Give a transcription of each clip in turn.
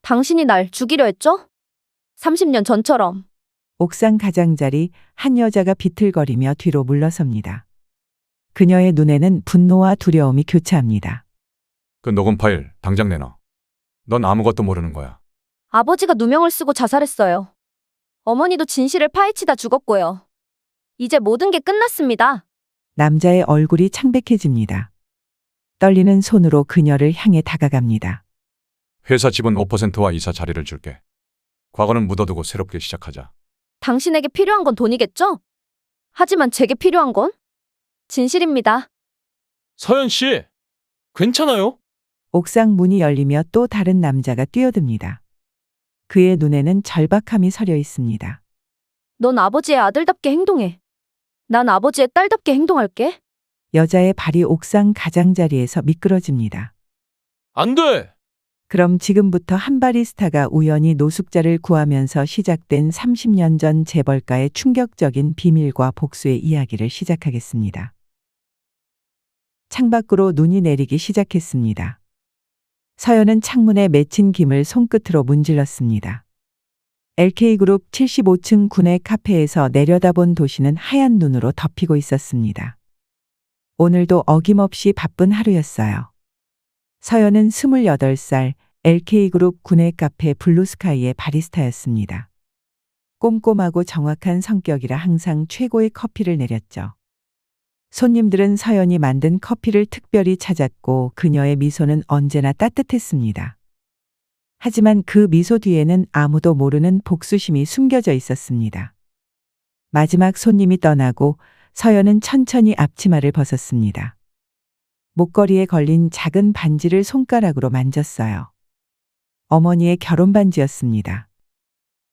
당신이 날 죽이려 했죠? 30년 전처럼. 옥상 가장자리 한 여자가 비틀거리며 뒤로 물러섭니다. 그녀의 눈에는 분노와 두려움이 교차합니다. 그 녹음 파일 당장 내놔. 넌 아무것도 모르는 거야. 아버지가 누명을 쓰고 자살했어요. 어머니도 진실을 파헤치다 죽었고요. 이제 모든 게 끝났습니다. 남자의 얼굴이 창백해집니다. 떨리는 손으로 그녀를 향해 다가갑니다. 회사 지분 5%와 이사 자리를 줄게. 과거는 묻어두고 새롭게 시작하자. 당신에게 필요한 건 돈이겠죠? 하지만 제게 필요한 건 진실입니다. 서연 씨, 괜찮아요? 옥상 문이 열리며 또 다른 남자가 뛰어듭니다. 그의 눈에는 절박함이 서려 있습니다. 넌 아버지의 아들답게 행동해. 난 아버지의 딸답게 행동할게. 여자의 발이 옥상 가장자리에서 미끄러집니다. 안 돼! 그럼 지금부터 한 바리스타가 우연히 노숙자를 구하면서 시작된 30년 전 재벌가의 충격적인 비밀과 복수의 이야기를 시작하겠습니다. 창밖으로 눈이 내리기 시작했습니다. 서연은 창문에 맺힌 김을 손끝으로 문질렀습니다. LK그룹 75층 군의 카페에서 내려다본 도시는 하얀 눈으로 덮이고 있었습니다. 오늘도 어김없이 바쁜 하루였어요. 서연은 28살 LK그룹 군의 카페 블루스카이의 바리스타였습니다. 꼼꼼하고 정확한 성격이라 항상 최고의 커피를 내렸죠. 손님들은 서연이 만든 커피를 특별히 찾았고 그녀의 미소는 언제나 따뜻했습니다. 하지만 그 미소 뒤에는 아무도 모르는 복수심이 숨겨져 있었습니다. 마지막 손님이 떠나고 서연은 천천히 앞치마를 벗었습니다. 목걸이에 걸린 작은 반지를 손가락으로 만졌어요. 어머니의 결혼 반지였습니다.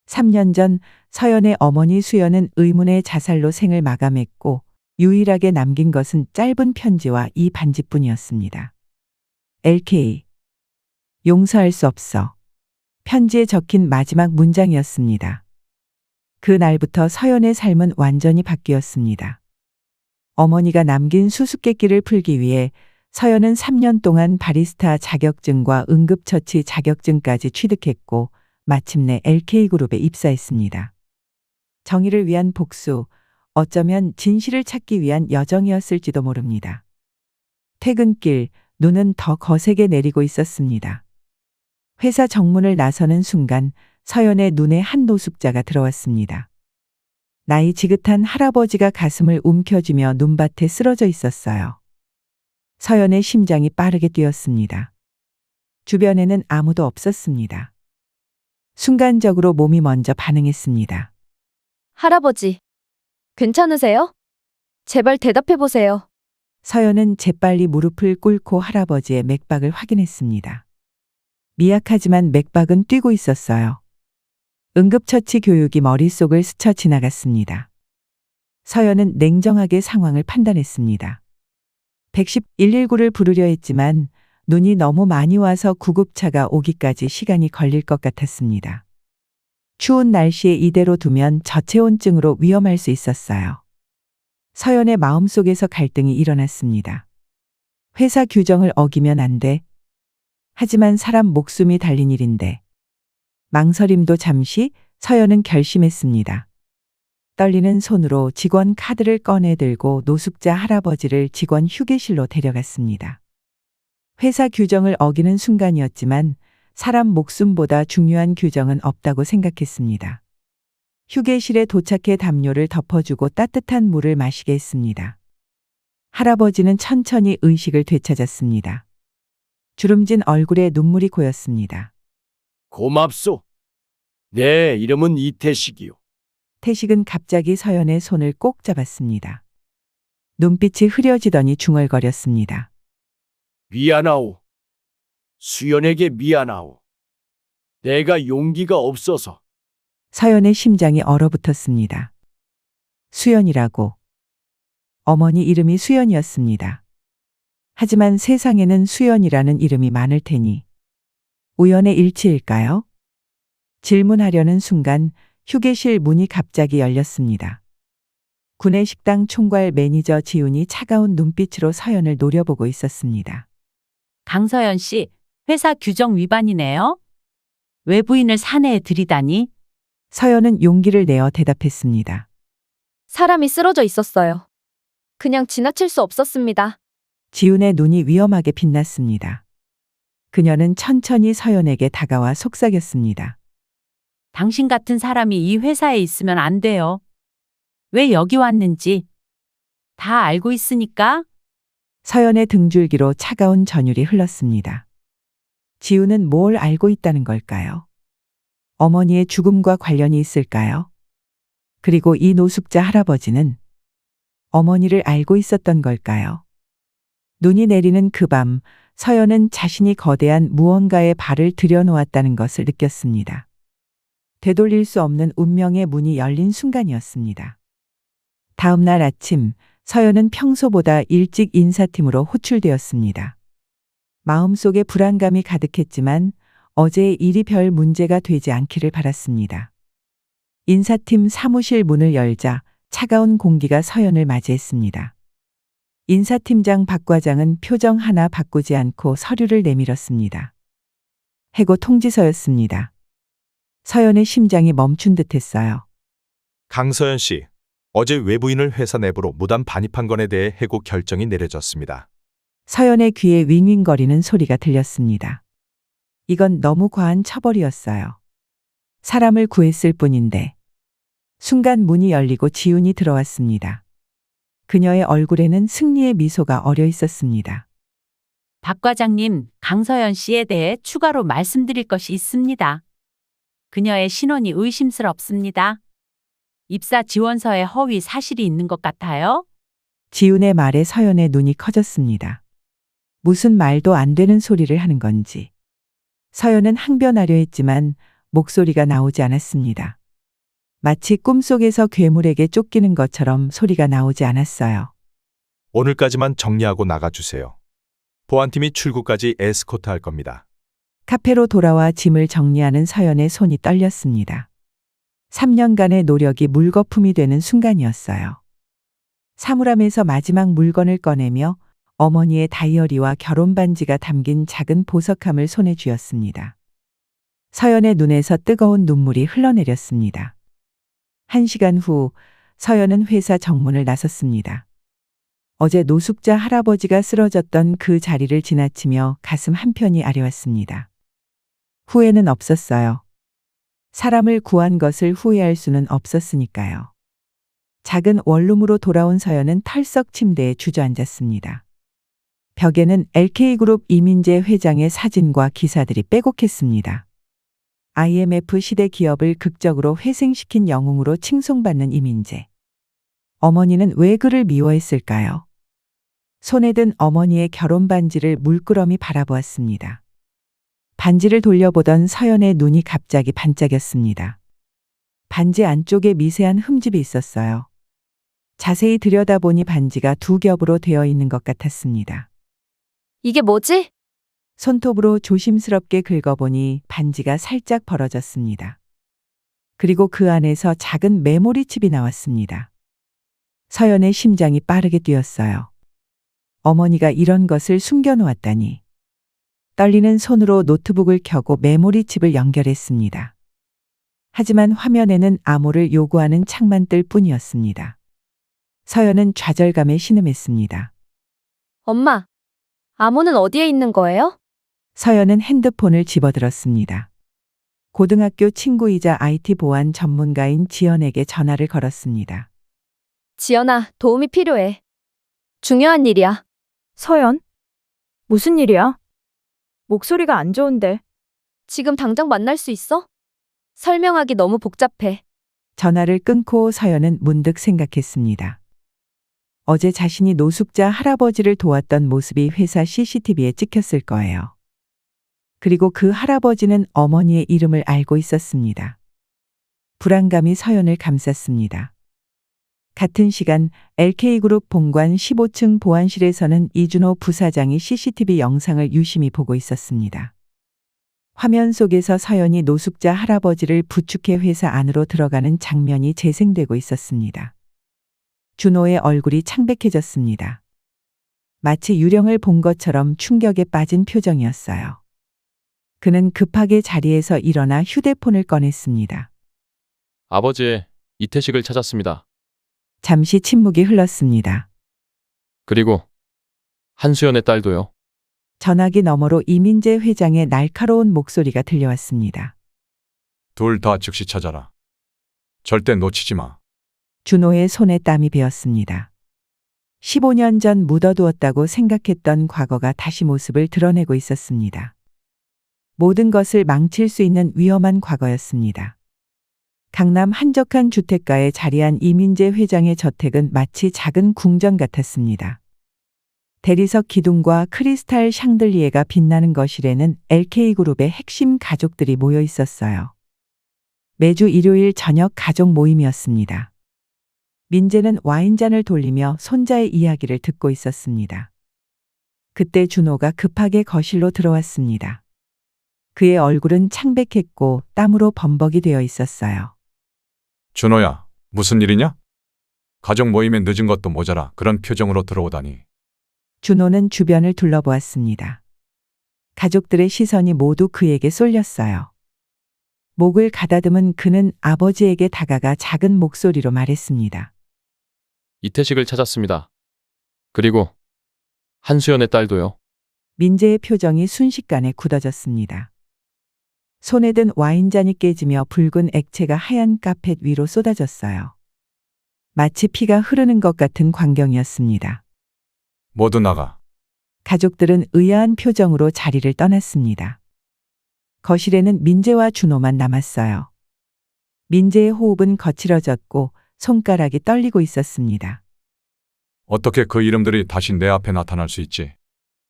3년 전 서연의 어머니 수연은 의문의 자살로 생을 마감했고 유일하게 남긴 것은 짧은 편지와 이 반지뿐이었습니다. LK. 용서할 수 없어. 편지에 적힌 마지막 문장이었습니다. 그날부터 서연의 삶은 완전히 바뀌었습니다. 어머니가 남긴 수수께끼를 풀기 위해 서연은 3년 동안 바리스타 자격증과 응급처치 자격증까지 취득했고 마침내 LK그룹에 입사했습니다. 정의를 위한 복수, 어쩌면 진실을 찾기 위한 여정이었을지도 모릅니다. 퇴근길, 눈은 더 거세게 내리고 있었습니다. 회사 정문을 나서는 순간 서연의 눈에 한 노숙자가 들어왔습니다. 나이 지긋한 할아버지가 가슴을 움켜쥐며 눈밭에 쓰러져 있었어요. 서연의 심장이 빠르게 뛰었습니다. 주변에는 아무도 없었습니다. 순간적으로 몸이 먼저 반응했습니다. 할아버지, 괜찮으세요? 제발 대답해보세요. 서연은 재빨리 무릎을 꿇고 할아버지의 맥박을 확인했습니다. 미약하지만 맥박은 뛰고 있었어요. 응급처치 교육이 머릿속을 스쳐 지나갔습니다. 서연은 냉정하게 상황을 판단했습니다. 119를 부르려 했지만 눈이 너무 많이 와서 구급차가 오기까지 시간이 걸릴 것 같았습니다. 추운 날씨에 이대로 두면 저체온증으로 위험할 수 있었어요. 서연의 마음속에서 갈등이 일어났습니다. 회사 규정을 어기면 안 돼. 하지만 사람 목숨이 달린 일인데. 망설임도 잠시 서연은 결심했습니다. 떨리는 손으로 직원 카드를 꺼내 들고 노숙자 할아버지를 직원 휴게실로 데려갔습니다. 회사 규정을 어기는 순간이었지만 사람 목숨보다 중요한 규정은 없다고 생각했습니다. 휴게실에 도착해 담요를 덮어주고 따뜻한 물을 마시게 했습니다. 할아버지는 천천히 의식을 되찾았습니다. 주름진 얼굴에 눈물이 고였습니다. 고맙소. 내 이름은 이태식이요. 태식은 갑자기 서연의 손을 꼭 잡았습니다. 눈빛이 흐려지더니 중얼거렸습니다. 미안하오. 수연에게 미안하오. 내가 용기가 없어서. 서연의 심장이 얼어붙었습니다. 수연이라고. 어머니 이름이 수연이었습니다. 하지만 세상에는 수연이라는 이름이 많을 테니. 우연의 일치일까요? 질문하려는 순간 휴게실 문이 갑자기 열렸습니다. 구내식당 총괄 매니저 지훈이 차가운 눈빛으로 서연을 노려보고 있었습니다. 강서연 씨, 회사 규정 위반이네요. 외부인을 사내에 들이다니? 서연은 용기를 내어 대답했습니다. 사람이 쓰러져 있었어요. 그냥 지나칠 수 없었습니다. 지훈의 눈이 위험하게 빛났습니다. 그녀는 천천히 서연에게 다가와 속삭였습니다. 당신 같은 사람이 이 회사에 있으면 안 돼요. 왜 여기 왔는지 다 알고 있으니까? 서연의 등줄기로 차가운 전율이 흘렀습니다. 지훈은 뭘 알고 있다는 걸까요? 어머니의 죽음과 관련이 있을까요? 그리고 이 노숙자 할아버지는 어머니를 알고 있었던 걸까요? 눈이 내리는 그 밤, 서연은 자신이 거대한 무언가에 발을 들여놓았다는 것을 느꼈습니다. 되돌릴 수 없는 운명의 문이 열린 순간이었습니다. 다음 날 아침, 서연은 평소보다 일찍 인사팀으로 호출되었습니다. 마음속에 불안감이 가득했지만 어제의 일이 별 문제가 되지 않기를 바랐습니다. 인사팀 사무실 문을 열자 차가운 공기가 서연을 맞이했습니다. 인사팀장 박 과장은 표정 하나 바꾸지 않고 서류를 내밀었습니다. 해고 통지서였습니다. 서연의 심장이 멈춘 듯했어요. 강서연 씨, 어제 외부인을 회사 내부로 무단 반입한 건에 대해 해고 결정이 내려졌습니다. 서연의 귀에 윙윙거리는 소리가 들렸습니다. 이건 너무 과한 처벌이었어요. 사람을 구했을 뿐인데. 순간 문이 열리고 지훈이 들어왔습니다. 그녀의 얼굴에는 승리의 미소가 어려 있었습니다. 박 과장님, 강서연 씨에 대해 추가로 말씀드릴 것이 있습니다. 그녀의 신원이 의심스럽습니다. 입사 지원서에 허위 사실이 있는 것 같아요. 지훈의 말에 서연의 눈이 커졌습니다. 무슨 말도 안 되는 소리를 하는 건지. 서연은 항변하려 했지만 목소리가 나오지 않았습니다. 마치 꿈속에서 괴물에게 쫓기는 것처럼 소리가 나오지 않았어요. 오늘까지만 정리하고 나가주세요. 보안팀이 출구까지 에스코트 할 겁니다. 카페로 돌아와 짐을 정리하는 서연의 손이 떨렸습니다. 3년간의 노력이 물거품이 되는 순간이었어요. 사물함에서 마지막 물건을 꺼내며 어머니의 다이어리와 결혼 반지가 담긴 작은 보석함을 손에 쥐었습니다. 서연의 눈에서 뜨거운 눈물이 흘러내렸습니다. 1시간 후 서연은 회사 정문을 나섰습니다. 어제 노숙자 할아버지가 쓰러졌던 그 자리를 지나치며 가슴 한편이 아려왔습니다. 후회는 없었어요. 사람을 구한 것을 후회할 수는 없었으니까요. 작은 원룸으로 돌아온 서연은 털썩 침대에 주저앉았습니다. 벽에는 LK그룹 이민재 회장의 사진과 기사들이 빼곡했습니다. IMF 시대 기업을 극적으로 회생시킨 영웅으로 칭송받는 이민재. 어머니는 왜 그를 미워했을까요? 손에 든 어머니의 결혼 반지를 물끄러미 바라보았습니다. 반지를 돌려보던 서연의 눈이 갑자기 반짝였습니다. 반지 안쪽에 미세한 흠집이 있었어요. 자세히 들여다보니 반지가 두 겹으로 되어 있는 것 같았습니다. 이게 뭐지? 손톱으로 조심스럽게 긁어보니 반지가 살짝 벌어졌습니다. 그리고 그 안에서 작은 메모리 칩이 나왔습니다. 서연의 심장이 빠르게 뛰었어요. 어머니가 이런 것을 숨겨놓았다니. 떨리는 손으로 노트북을 켜고 메모리 칩을 연결했습니다. 하지만 화면에는 암호를 요구하는 창만 뜰 뿐이었습니다. 서연은 좌절감에 신음했습니다. 엄마, 암호는 어디에 있는 거예요? 서연은 핸드폰을 집어들었습니다. 고등학교 친구이자 IT 보안 전문가인 지연에게 전화를 걸었습니다. 지연아, 도움이 필요해. 중요한 일이야. 서연? 무슨 일이야? 목소리가 안 좋은데. 지금 당장 만날 수 있어? 설명하기 너무 복잡해. 전화를 끊고 서연은 문득 생각했습니다. 어제 자신이 노숙자 할아버지를 도왔던 모습이 회사 CCTV에 찍혔을 거예요. 그리고 그 할아버지는 어머니의 이름을 알고 있었습니다. 불안감이 서연을 감쌌습니다. 같은 시간 LK그룹 본관 15층 보안실에서는 이준호 부사장이 CCTV 영상을 유심히 보고 있었습니다. 화면 속에서 서연이 노숙자 할아버지를 부축해 회사 안으로 들어가는 장면이 재생되고 있었습니다. 준호의 얼굴이 창백해졌습니다. 마치 유령을 본 것처럼 충격에 빠진 표정이었어요. 그는 급하게 자리에서 일어나 휴대폰을 꺼냈습니다. 아버지, 이태식을 찾았습니다. 잠시 침묵이 흘렀습니다. 그리고 한수연의 딸도요. 전화기 너머로 이민재 회장의 날카로운 목소리가 들려왔습니다. 둘 다 즉시 찾아라. 절대 놓치지 마. 준호의 손에 땀이 배었습니다. 15년 전 묻어두었다고 생각했던 과거가 다시 모습을 드러내고 있었습니다. 모든 것을 망칠 수 있는 위험한 과거였습니다. 강남 한적한 주택가에 자리한 이민재 회장의 저택은 마치 작은 궁전 같았습니다. 대리석 기둥과 크리스탈 샹들리에가 빛나는 거실에는 LK그룹의 핵심 가족들이 모여 있었어요. 매주 일요일 저녁 가족 모임이었습니다. 민재는 와인잔을 돌리며 손자의 이야기를 듣고 있었습니다. 그때 준호가 급하게 거실로 들어왔습니다. 그의 얼굴은 창백했고 땀으로 범벅이 되어 있었어요. 준호야, 무슨 일이냐? 가족 모임에 늦은 것도 모자라 그런 표정으로 들어오다니. 준호는 주변을 둘러보았습니다. 가족들의 시선이 모두 그에게 쏠렸어요. 목을 가다듬은 그는 아버지에게 다가가 작은 목소리로 말했습니다. 이태식을 찾았습니다. 그리고 한수연의 딸도요. 민재의 표정이 순식간에 굳어졌습니다. 손에 든 와인잔이 깨지며 붉은 액체가 하얀 카펫 위로 쏟아졌어요. 마치 피가 흐르는 것 같은 광경이었습니다. 모두 나가. 가족들은 의아한 표정으로 자리를 떠났습니다. 거실에는 민재와 준호만 남았어요. 민재의 호흡은 거칠어졌고 손가락이 떨리고 있었습니다. 어떻게 그 이름들이 다시 내 앞에 나타날 수 있지?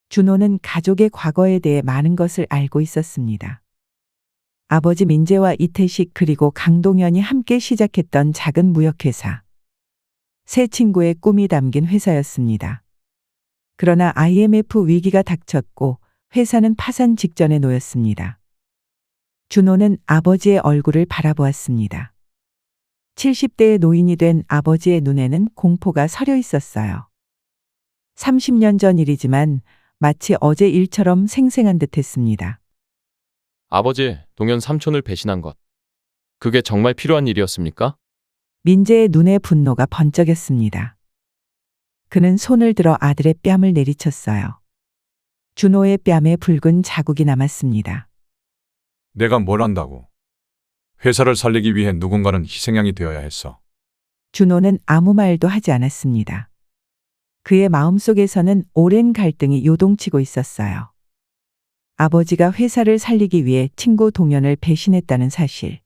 준호는 가족의 과거에 대해 많은 것을 알고 있었습니다. 아버지 민재와 이태식 그리고 강동현이 함께 시작했던 작은 무역회사. 세 친구의 꿈이 담긴 회사였습니다. 그러나 IMF 위기가 닥쳤고 회사는 파산 직전에 놓였습니다. 준호는 아버지의 얼굴을 바라보았습니다. 70대의 노인이 된 아버지의 눈에는 공포가 서려 있었어요. 30년 전 일이지만 마치 어제 일처럼 생생한 듯했습니다. 아버지, 동현 삼촌을 배신한 것. 그게 정말 필요한 일이었습니까? 민재의 눈에 분노가 번쩍였습니다. 그는 손을 들어 아들의 뺨을 내리쳤어요. 준호의 뺨에 붉은 자국이 남았습니다. 내가 뭘 안다고. 회사를 살리기 위해 누군가는 희생양이 되어야 했어. 준호는 아무 말도 하지 않았습니다. 그의 마음속에서는 오랜 갈등이 요동치고 있었어요. 아버지가 회사를 살리기 위해 친구 동현을 배신했다는 사실.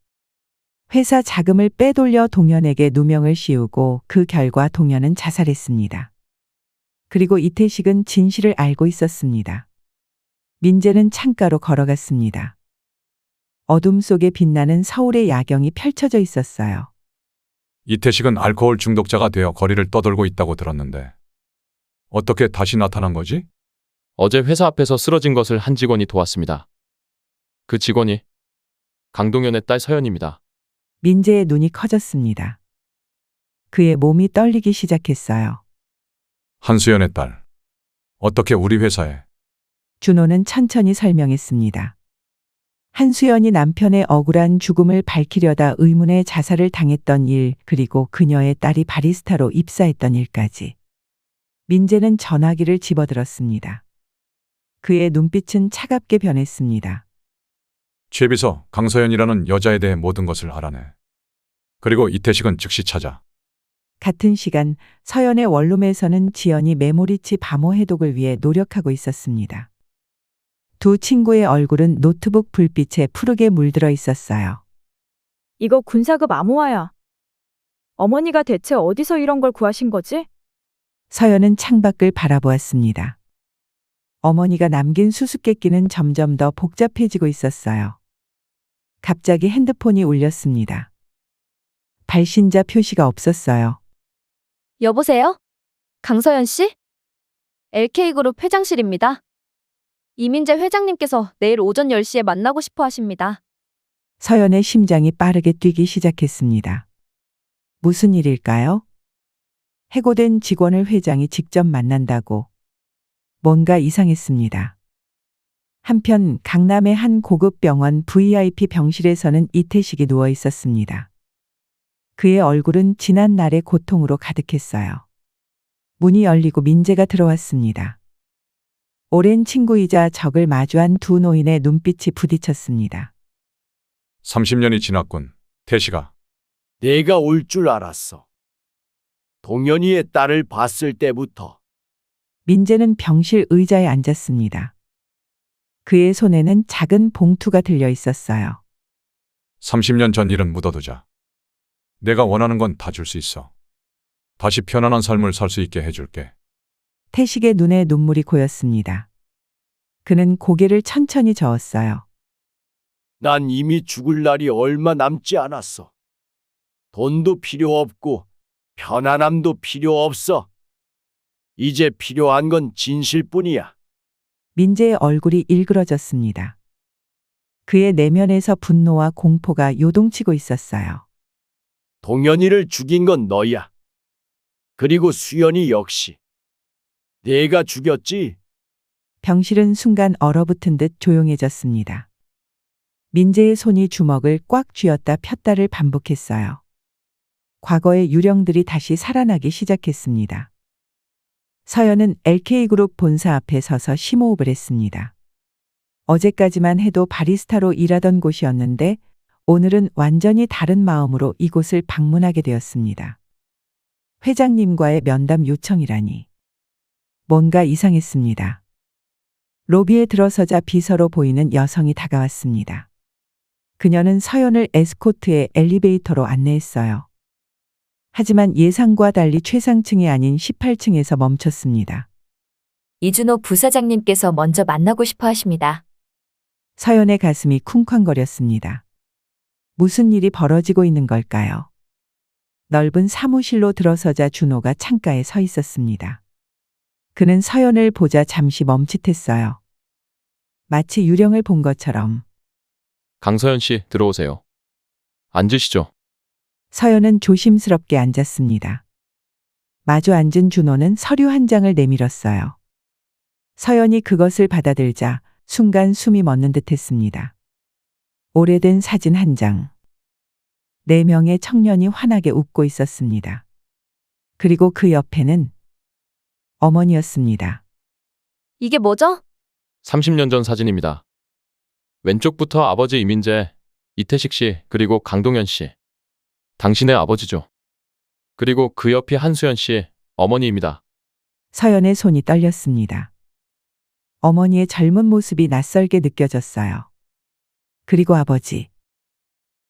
회사 자금을 빼돌려 동현에게 누명을 씌우고 그 결과 동현은 자살했습니다. 그리고 이태식은 진실을 알고 있었습니다. 민재는 창가로 걸어갔습니다. 어둠 속에 빛나는 서울의 야경이 펼쳐져 있었어요. 이태식은 알코올 중독자가 되어 거리를 떠돌고 있다고 들었는데. 어떻게 다시 나타난 거지? 어제 회사 앞에서 쓰러진 것을 한 직원이 도왔습니다. 그 직원이 강동현의 딸 서연입니다. 민재의 눈이 커졌습니다. 그의 몸이 떨리기 시작했어요. 한수연의 딸. 어떻게 우리 회사에? 준호는 천천히 설명했습니다. 한수연이 남편의 억울한 죽음을 밝히려다 의문의 자살을 당했던 일, 그리고 그녀의 딸이 바리스타로 입사했던 일까지. 민재는 전화기를 집어들었습니다. 그의 눈빛은 차갑게 변했습니다. 최비서 강서연이라는 여자에 대해 모든 것을 알아내. 그리고 이태식은 즉시 찾아. 같은 시간 서연의 원룸에서는 지연이 메모리치 밤호 해독을 위해 노력하고 있었습니다. 두 친구의 얼굴은 노트북 불빛에 푸르게 물들어 있었어요. 이거 군사급 암호화야. 어머니가 대체 어디서 이런 걸 구하신 거지? 서연은 창밖을 바라보았습니다. 어머니가 남긴 수수께끼는 점점 더 복잡해지고 있었어요. 갑자기 핸드폰이 울렸습니다. 발신자 표시가 없었어요. 여보세요? 강서연 씨? LK그룹 회장실입니다. 이민재 회장님께서 내일 오전 10시에 만나고 싶어 하십니다. 서연의 심장이 빠르게 뛰기 시작했습니다. 무슨 일일까요? 해고된 직원을 회장이 직접 만난다고. 뭔가 이상했습니다. 한편 강남의 한 고급 병원 VIP 병실에서는 이태식이 누워 있었습니다. 그의 얼굴은 지난 날의 고통으로 가득했어요. 문이 열리고 민재가 들어왔습니다. 오랜 친구이자 적을 마주한 두 노인의 눈빛이 부딪혔습니다. 30년이 지났군. 태식아. 내가 올 줄 알았어. 동현이의 딸을 봤을 때부터. 민재는 병실 의자에 앉았습니다. 그의 손에는 작은 봉투가 들려 있었어요. 30년 전 일은 묻어두자. 내가 원하는 건 다 줄 수 있어. 다시 편안한 삶을 살 수 있게 해줄게. 태식의 눈에 눈물이 고였습니다. 그는 고개를 천천히 저었어요. 난 이미 죽을 날이 얼마 남지 않았어. 돈도 필요 없고 편안함도 필요 없어. 이제 필요한 건 진실뿐이야. 민재의 얼굴이 일그러졌습니다. 그의 내면에서 분노와 공포가 요동치고 있었어요. 동현이를 죽인 건 너야. 그리고 수연이 역시. 내가 죽였지? 병실은 순간 얼어붙은 듯 조용해졌습니다. 민재의 손이 주먹을 꽉 쥐었다 폈다를 반복했어요. 과거의 유령들이 다시 살아나기 시작했습니다. 서연은 LK그룹 본사 앞에 서서 심호흡을 했습니다. 어제까지만 해도 바리스타로 일하던 곳이었는데 오늘은 완전히 다른 마음으로 이곳을 방문하게 되었습니다. 회장님과의 면담 요청이라니. 뭔가 이상했습니다. 로비에 들어서자 비서로 보이는 여성이 다가왔습니다. 그녀는 서연을 에스코트의 엘리베이터로 안내했어요. 하지만 예상과 달리 최상층이 아닌 18층에서 멈췄습니다. 이준호 부사장님께서 먼저 만나고 싶어 하십니다. 서연의 가슴이 쿵쾅거렸습니다. 무슨 일이 벌어지고 있는 걸까요? 넓은 사무실로 들어서자 준호가 창가에 서 있었습니다. 그는 서연을 보자 잠시 멈칫했어요. 마치 유령을 본 것처럼. 강서연 씨, 들어오세요. 앉으시죠. 서연은 조심스럽게 앉았습니다. 마주 앉은 준호는 서류 한 장을 내밀었어요. 서연이 그것을 받아들자 순간 숨이 멎는 듯 했습니다. 오래된 사진 한 장. 4명의 청년이 환하게 웃고 있었습니다. 그리고 그 옆에는 어머니였습니다. 이게 뭐죠? 30년 전 사진입니다. 왼쪽부터 아버지 이민재, 이태식 씨, 그리고 강동현 씨. 당신의 아버지죠. 그리고 그 옆이 한수연 씨, 어머니입니다. 서연의 손이 떨렸습니다. 어머니의 젊은 모습이 낯설게 느껴졌어요. 그리고 아버지.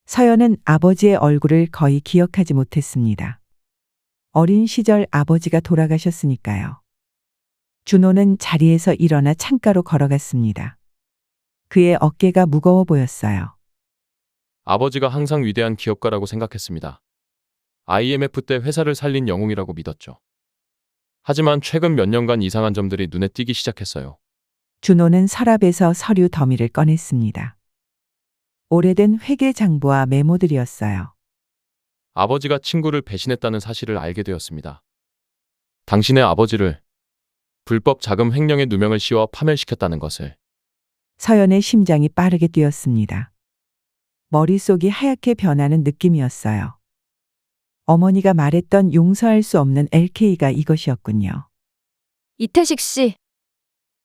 서연은 아버지의 얼굴을 거의 기억하지 못했습니다. 어린 시절 아버지가 돌아가셨으니까요. 준호는 자리에서 일어나 창가로 걸어갔습니다. 그의 어깨가 무거워 보였어요. 아버지가 항상 위대한 기업가라고 생각했습니다. IMF 때 회사를 살린 영웅이라고 믿었죠. 하지만 최근 몇 년간 이상한 점들이 눈에 띄기 시작했어요. 준호는 서랍에서 서류 더미를 꺼냈습니다. 오래된 회계 장부와 메모들이었어요. 아버지가 친구를 배신했다는 사실을 알게 되었습니다. 당신의 아버지를 불법 자금 횡령의 누명을 씌워 파멸시켰다는 것을. 서연의 심장이 빠르게 뛰었습니다. 머릿속이 하얗게 변하는 느낌이었어요. 어머니가 말했던 용서할 수 없는 LK가 이것이었군요. 이태식 씨.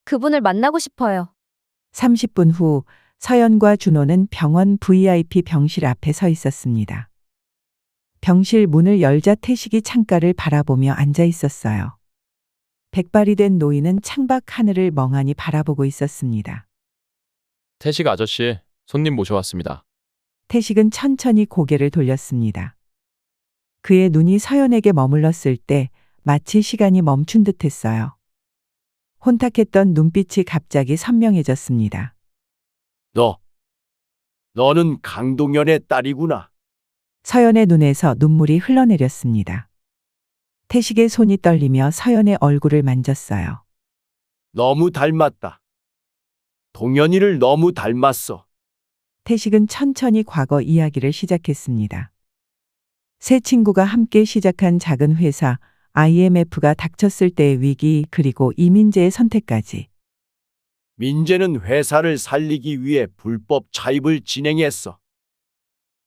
그분을 만나고 싶어요. 30분 후 서연과 준호는 병원 VIP 병실 앞에 서 있었습니다. 병실 문을 열자 태식이 창가를 바라보며 앉아 있었어요. 백발이 된 노인은 창밖 하늘을 멍하니 바라보고 있었습니다. 태식 아저씨, 손님 모셔왔습니다. 태식은 천천히 고개를 돌렸습니다. 그의 눈이 서연에게 머물렀을 때 마치 시간이 멈춘 듯 했어요. 혼탁했던 눈빛이 갑자기 선명해졌습니다. 너는 강동현의 딸이구나. 서연의 눈에서 눈물이 흘러내렸습니다. 태식의 손이 떨리며 서연의 얼굴을 만졌어요. 너무 닮았다. 동현이를 너무 닮았어. 태식은 천천히 과거 이야기를 시작했습니다. 세 친구가 함께 시작한 작은 회사 IMF가 닥쳤을 때의 위기 그리고 이민재의 선택까지. 민재는 회사를 살리기 위해 불법 차입을 진행했어.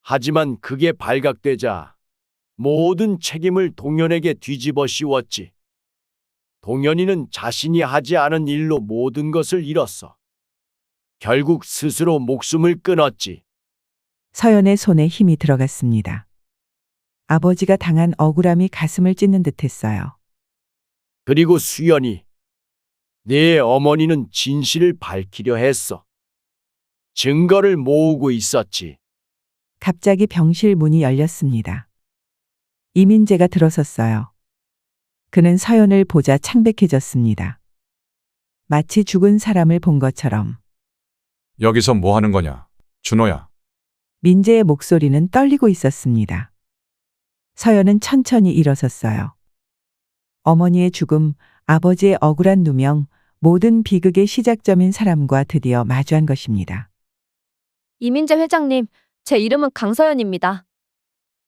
하지만 그게 발각되자 모든 책임을 동현에게 뒤집어 씌웠지. 동현이는 자신이 하지 않은 일로 모든 것을 잃었어. 결국 스스로 목숨을 끊었지. 서연의 손에 힘이 들어갔습니다. 아버지가 당한 억울함이 가슴을 찢는 듯했어요. 그리고 수연이, 네 어머니는 진실을 밝히려 했어. 증거를 모으고 있었지. 갑자기 병실 문이 열렸습니다. 이민재가 들어섰어요. 그는 서연을 보자 창백해졌습니다. 마치 죽은 사람을 본 것처럼. 여기서 뭐 하는 거냐? 준호야. 민재의 목소리는 떨리고 있었습니다. 서연은 천천히 일어섰어요. 어머니의 죽음, 아버지의 억울한 누명, 모든 비극의 시작점인 사람과 드디어 마주한 것입니다. 이민재 회장님, 제 이름은 강서연입니다.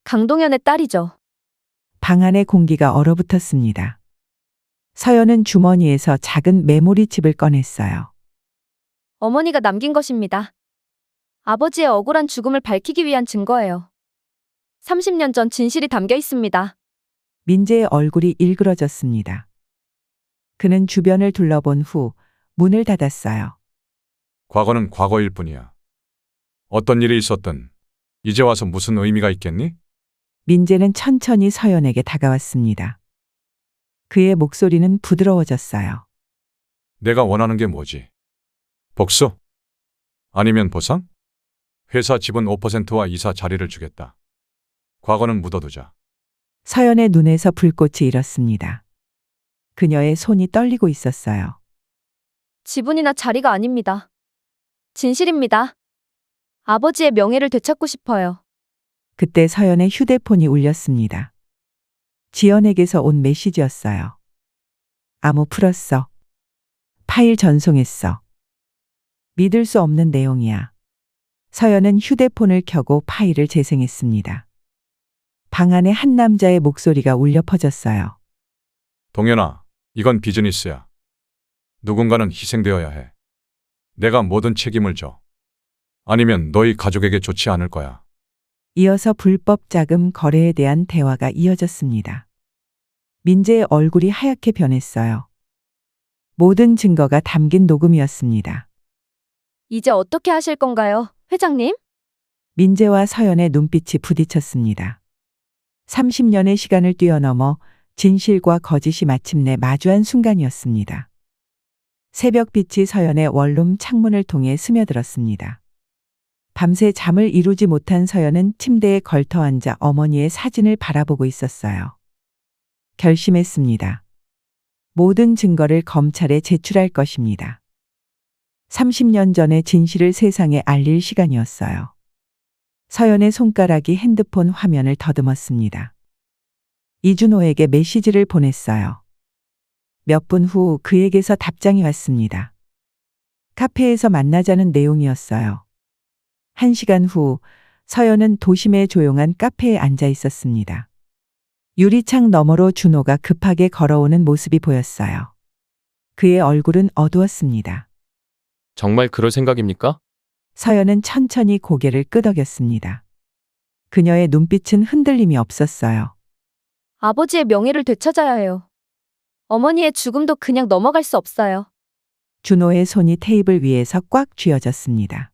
강동현의 딸이죠. 방 안의 공기가 얼어붙었습니다. 서연은 주머니에서 작은 메모리칩을 꺼냈어요. 어머니가 남긴 것입니다. 아버지의 억울한 죽음을 밝히기 위한 증거예요. 30년 전 진실이 담겨 있습니다. 민재의 얼굴이 일그러졌습니다. 그는 주변을 둘러본 후 문을 닫았어요. 과거는 과거일 뿐이야. 어떤 일이 있었든 이제 와서 무슨 의미가 있겠니? 민재는 천천히 서연에게 다가왔습니다. 그의 목소리는 부드러워졌어요. 내가 원하는 게 뭐지? 복수? 아니면 보상? 회사 지분 5%와 이사 자리를 주겠다. 과거는 묻어두자. 서연의 눈에서 불꽃이 일었습니다. 그녀의 손이 떨리고 있었어요. 지분이나 자리가 아닙니다. 진실입니다. 아버지의 명예를 되찾고 싶어요. 그때 서연의 휴대폰이 울렸습니다. 지연에게서 온 메시지였어요. 암호 풀었어. 파일 전송했어. 믿을 수 없는 내용이야. 서연은 휴대폰을 켜고 파일을 재생했습니다. 방 안에 한 남자의 목소리가 울려 퍼졌어요. 동현아, 이건 비즈니스야. 누군가는 희생되어야 해. 내가 모든 책임을 져. 아니면 너희 가족에게 좋지 않을 거야. 이어서 불법 자금 거래에 대한 대화가 이어졌습니다. 민재의 얼굴이 하얗게 변했어요. 모든 증거가 담긴 녹음이었습니다. 이제 어떻게 하실 건가요, 회장님? 민재와 서연의 눈빛이 부딪혔습니다. 30년의 시간을 뛰어넘어 진실과 거짓이 마침내 마주한 순간이었습니다. 새벽빛이 서연의 원룸 창문을 통해 스며들었습니다. 밤새 잠을 이루지 못한 서연은 침대에 걸터 앉아 어머니의 사진을 바라보고 있었어요. 결심했습니다. 모든 증거를 검찰에 제출할 것입니다. 30년 전의 진실을 세상에 알릴 시간이었어요. 서연의 손가락이 핸드폰 화면을 더듬었습니다. 이준호에게 메시지를 보냈어요. 몇 분 후 그에게서 답장이 왔습니다. 카페에서 만나자는 내용이었어요. 1시간 후 서연은 도심의 조용한 카페에 앉아 있었습니다. 유리창 너머로 준호가 급하게 걸어오는 모습이 보였어요. 그의 얼굴은 어두웠습니다. 정말 그럴 생각입니까? 서연은 천천히 고개를 끄덕였습니다. 그녀의 눈빛은 흔들림이 없었어요. 아버지의 명예를 되찾아야 해요. 어머니의 죽음도 그냥 넘어갈 수 없어요. 준호의 손이 테이블 위에서 꽉 쥐어졌습니다.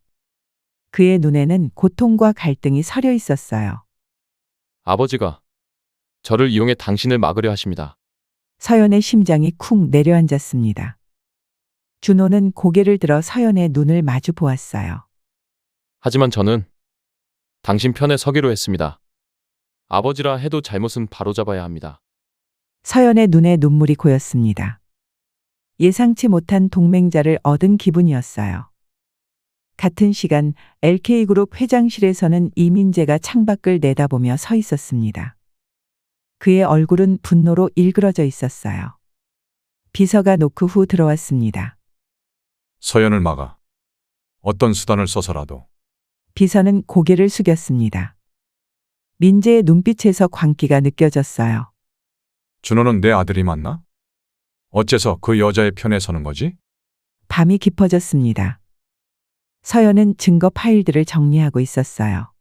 그의 눈에는 고통과 갈등이 서려 있었어요. 아버지가 저를 이용해 당신을 막으려 하십니다. 서연의 심장이 쿵 내려앉았습니다. 준호는 고개를 들어 서연의 눈을 마주 보았어요. 하지만 저는 당신 편에 서기로 했습니다. 아버지라 해도 잘못은 바로잡아야 합니다. 서연의 눈에 눈물이 고였습니다. 예상치 못한 동맹자를 얻은 기분이었어요. 같은 시간 LK그룹 회장실에서는 이민재가 창밖을 내다보며 서 있었습니다. 그의 얼굴은 분노로 일그러져 있었어요. 비서가 노크 후 들어왔습니다. 서연을 막아. 어떤 수단을 써서라도. 비서는 고개를 숙였습니다. 민재의 눈빛에서 광기가 느껴졌어요. 준호는 내 아들이 맞나? 어째서 그 여자의 편에 서는 거지? 밤이 깊어졌습니다. 서연은 증거 파일들을 정리하고 있었어요.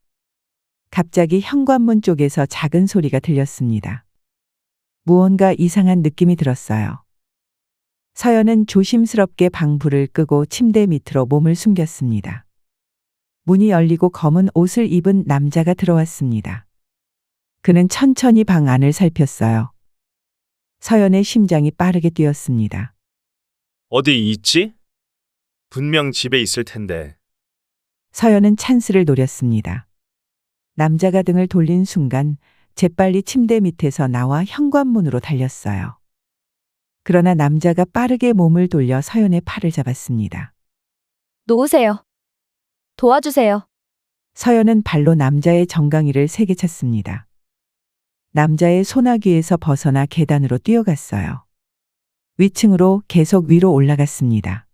갑자기 현관문 쪽에서 작은 소리가 들렸습니다. 무언가 이상한 느낌이 들었어요. 서연은 조심스럽게 방불을 끄고 침대 밑으로 몸을 숨겼습니다. 문이 열리고 검은 옷을 입은 남자가 들어왔습니다. 그는 천천히 방 안을 살폈어요. 서연의 심장이 빠르게 뛰었습니다. 어디 있지? 분명 집에 있을 텐데. 서연은 찬스를 노렸습니다. 남자가 등을 돌린 순간 재빨리 침대 밑에서 나와 현관문으로 달렸어요. 그러나 남자가 빠르게 몸을 돌려 서연의 팔을 잡았습니다. 놓으세요. 도와주세요. 서연은 발로 남자의 정강이를 세게 찼습니다. 남자의 소나귀에서 벗어나 계단으로 뛰어갔어요. 위층으로 계속 위로 올라갔습니다.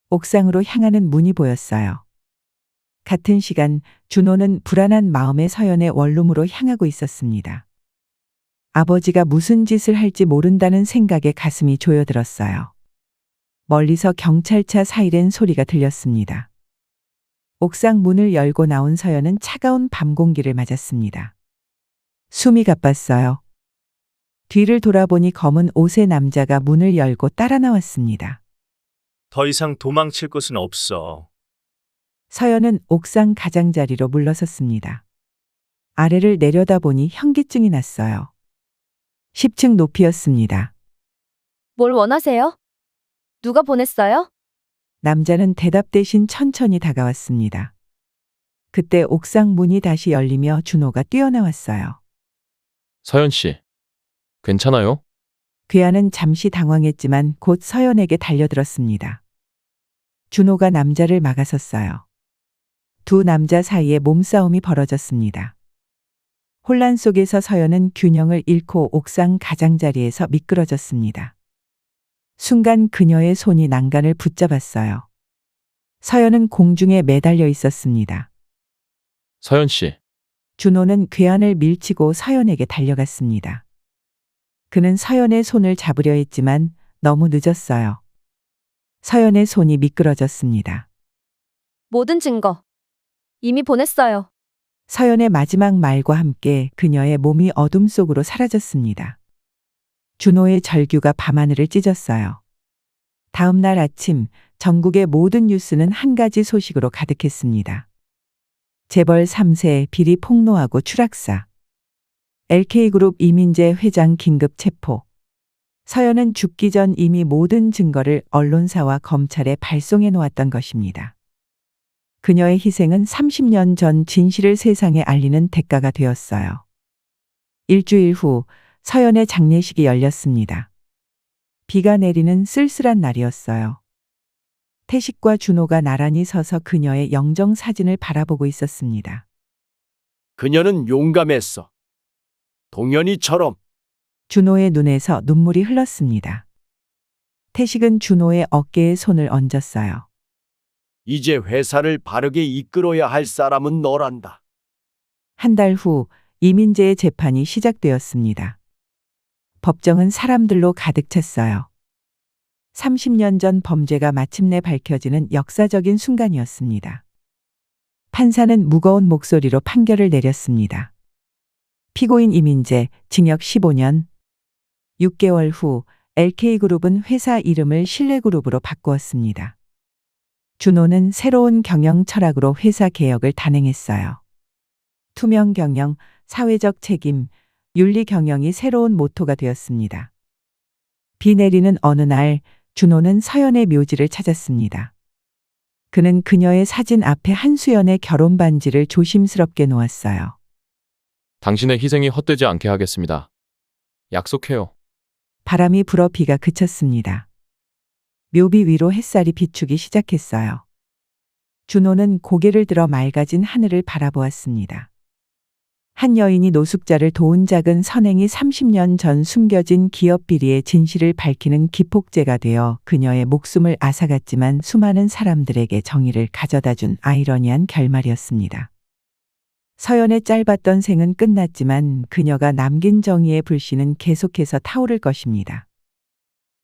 옥상으로 향하는 문이 보였어요. 같은 시간 준호는 불안한 마음에 서연의 원룸으로 향하고 있었습니다. 아버지가 무슨 짓을 할지 모른다는 생각에 가슴이 조여들었어요. 멀리서 경찰차 사이렌 소리가 들렸습니다. 옥상 문을 열고 나온 서연은 차가운 밤 공기를 맞았습니다. 숨이 가빴어요. 뒤를 돌아보니 검은 옷의 남자가 문을 열고 따라 나왔습니다. 더 이상 도망칠 곳은 없어. 서연은 옥상 가장자리로 물러섰습니다. 아래를 내려다보니 현기증이 났어요. 10층 높이였습니다. 뭘 원하세요? 누가 보냈어요? 남자는 대답 대신 천천히 다가왔습니다. 그때 옥상 문이 다시 열리며 준호가 뛰어나왔어요. 서연 씨, 괜찮아요? 괴한은 잠시 당황했지만 곧 서연에게 달려들었습니다. 준호가 남자를 막아섰어요. 두 남자 사이에 몸싸움이 벌어졌습니다. 혼란 속에서 서연은 균형을 잃고 옥상 가장자리에서 미끄러졌습니다. 순간 그녀의 손이 난간을 붙잡았어요. 서연은 공중에 매달려 있었습니다. 서연 씨, 준호는 괴한을 밀치고 서연에게 달려갔습니다. 그는 서연의 손을 잡으려 했지만 너무 늦었어요. 서연의 손이 미끄러졌습니다. 모든 증거. 이미 보냈어요. 서연의 마지막 말과 함께 그녀의 몸이 어둠 속으로 사라졌습니다. 준호의 절규가 밤하늘을 찢었어요. 다음 날 아침 전국의 모든 뉴스는 한 가지 소식으로 가득했습니다. 재벌 3세 비리 폭로하고 추락사. LK그룹 이민재 회장 긴급 체포. 서연은 죽기 전 이미 모든 증거를 언론사와 검찰에 발송해 놓았던 것입니다. 그녀의 희생은 30년 전 진실을 세상에 알리는 대가가 되었어요. 일주일 후 서연의 장례식이 열렸습니다. 비가 내리는 쓸쓸한 날이었어요. 태식과 준호가 나란히 서서 그녀의 영정 사진을 바라보고 있었습니다. 그녀는 용감했어. 동현이처럼. 준호의 눈에서 눈물이 흘렀습니다. 태식은 준호의 어깨에 손을 얹었어요. 이제 회사를 바르게 이끌어야 할 사람은 너란다. 한 달 후 이민재의 재판이 시작되었습니다. 법정은 사람들로 가득 찼어요. 30년 전 범죄가 마침내 밝혀지는 역사적인 순간이었습니다. 판사는 무거운 목소리로 판결을 내렸습니다. 피고인 이민재, 징역 15년. 6개월 후 LK그룹은 회사 이름을 신뢰그룹으로 바꾸었습니다. 준호는 새로운 경영 철학으로 회사 개혁을 단행했어요. 투명 경영, 사회적 책임, 윤리 경영이 새로운 모토가 되었습니다. 비 내리는 어느 날 준호는 서연의 묘지를 찾았습니다. 그는 그녀의 사진 앞에 한수연의 결혼 반지를 조심스럽게 놓았어요. 당신의 희생이 헛되지 않게 하겠습니다. 약속해요. 바람이 불어 비가 그쳤습니다. 묘비 위로 햇살이 비추기 시작했어요. 준호는 고개를 들어 맑아진 하늘을 바라보았습니다. 한 여인이 노숙자를 도운 작은 선행이 30년 전 숨겨진 기업 비리의 진실을 밝히는 기폭제가 되어 그녀의 목숨을 앗아갔지만 수많은 사람들에게 정의를 가져다준 아이러니한 결말이었습니다. 서연의 짧았던 생은 끝났지만 그녀가 남긴 정의의 불씨는 계속해서 타오를 것입니다.